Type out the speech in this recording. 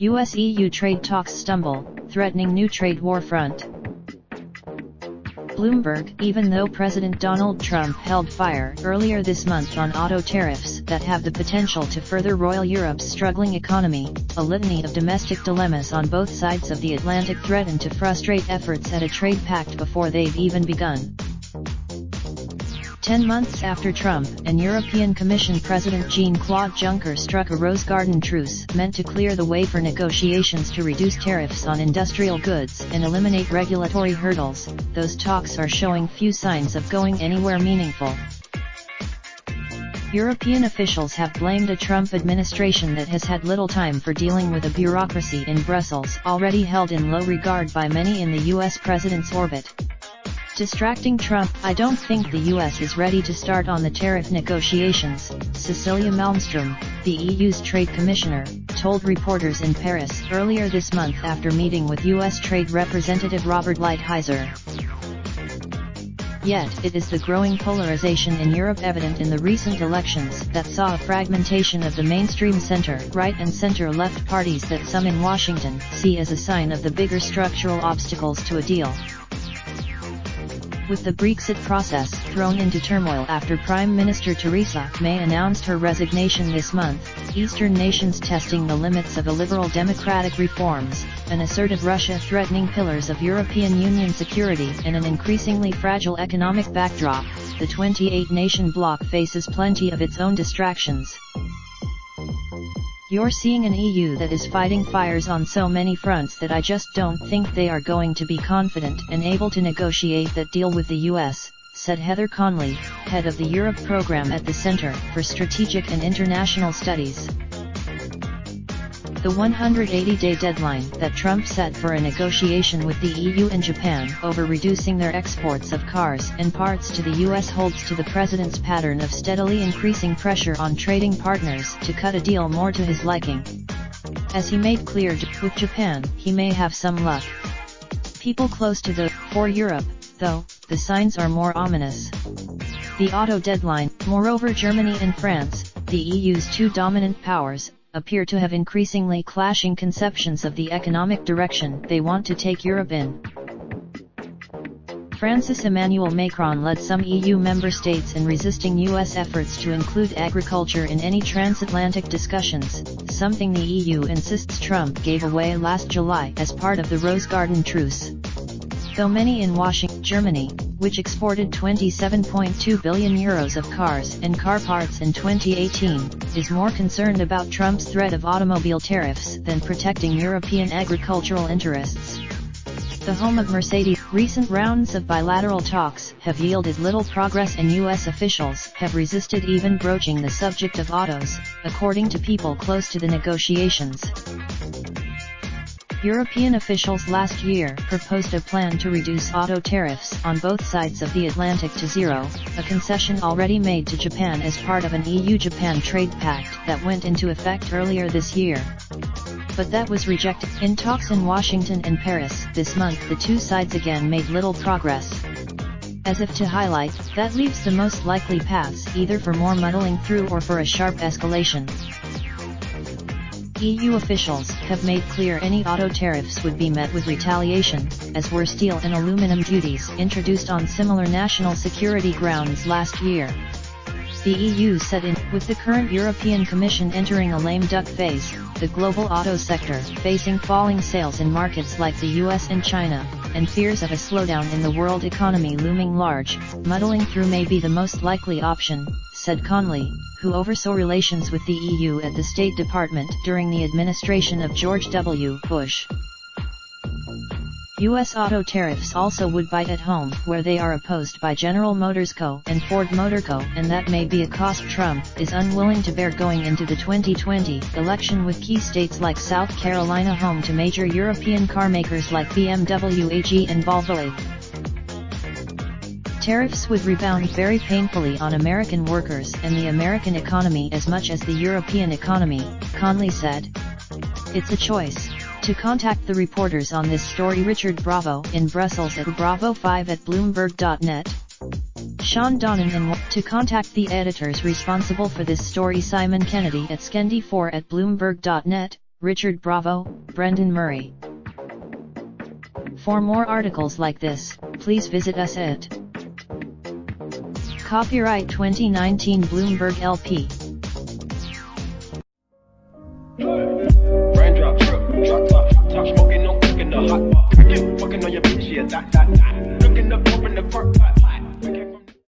US-EU trade talks stumble, threatening new trade war front. Bloomberg, even though President Donald Trump held fire earlier this month on auto tariffs that have the potential to further roil Europe's struggling economy, a litany of domestic dilemmas on both sides of the Atlantic threaten to frustrate efforts at a trade pact before they've even begun. 10 months after Trump and European Commission President Jean-Claude Juncker struck a Rose Garden truce meant to clear the way for negotiations to reduce tariffs on industrial goods and eliminate regulatory hurdles, those talks are showing few signs of going anywhere meaningful. European officials have blamed a Trump administration that has had little time for dealing with a bureaucracy in Brussels already held in low regard by many in the US president's orbit. Distracting Trump, I don't think the US is ready to start on the tariff negotiations, Cecilia Malmström, the EU's trade commissioner, told reporters in Paris earlier this month after meeting with US Trade Representative Robert Lighthizer. Yet, it is the growing polarization in Europe evident in the recent elections that saw a fragmentation of the mainstream center-right and center-left parties that some in Washington see as a sign of the bigger structural obstacles to a deal. With the Brexit process thrown into turmoil after Prime Minister Theresa May announced her resignation this month, Eastern nations testing the limits of illiberal democratic reforms, an assertive Russia threatening pillars of European Union security and an increasingly fragile economic backdrop, the 28-nation bloc faces plenty of its own distractions. You're seeing an EU that is fighting fires on so many fronts that I just don't think they are going to be confident and able to negotiate that deal with the US, said Heather Conley, head of the Europe program at the Center for Strategic and International Studies. The 180-day deadline that Trump set for a negotiation with the EU and Japan over reducing their exports of cars and parts to the US holds to the president's pattern of steadily increasing pressure on trading partners to cut a deal more to his liking. As he made clear, with Japan, he may have some luck. People close to for Europe, though, the signs are more ominous. The auto deadline, moreover Germany and France, the EU's two dominant powers, appear to have increasingly clashing conceptions of the economic direction they want to take Europe in. France's Emmanuel Macron led some EU member states in resisting US efforts to include agriculture in any transatlantic discussions, something the EU insists Trump gave away last July as part of the Rose Garden truce. Though many in Washington, Germany, which exported €27.2 billion of cars and car parts in 2018, is more concerned about Trump's threat of automobile tariffs than protecting European agricultural interests. The home of Mercedes, recent rounds of bilateral talks have yielded little progress and US officials have resisted even broaching the subject of autos, according to people close to the negotiations. European officials last year proposed a plan to reduce auto tariffs on both sides of the Atlantic to zero, a concession already made to Japan as part of an EU-Japan trade pact that went into effect earlier this year. But that was rejected. In talks in Washington and Paris this month, the two sides again made little progress. As if to highlight, that leaves the most likely paths either for more muddling through or for a sharp escalation. EU officials have made clear any auto tariffs would be met with retaliation, as were steel and aluminum duties introduced on similar national security grounds last year. The EU said with the current European Commission entering a lame duck phase, the global auto sector facing falling sales in markets like the US and China, and fears of a slowdown in the world economy looming large, muddling through may be the most likely option, said Conley, who oversaw relations with the EU at the State Department during the administration of George W. Bush. U.S. auto tariffs also would bite at home, where they are opposed by General Motors Co. and Ford Motor Co., and that may be a cost Trump is unwilling to bear going into the 2020 election, with key states like South Carolina home to major European carmakers like BMW AG and Volvo. Tariffs would rebound very painfully on American workers and the American economy as much as the European economy, Conley said. It's a choice. To contact the reporters on this story: Richard Bravo in Brussels at bravo5@bloomberg.net. Sean Donnan and to contact the editors responsible for this story: Simon Kennedy at skendi4@bloomberg.net, Richard Bravo, Brendan Murray. For more articles like this, please visit us at Copyright 2019 Bloomberg LP. Raindrop, drop top smoking, no cooking the hot pot. Fucking on your bitch, yeah, that. Looking up, open the park pot.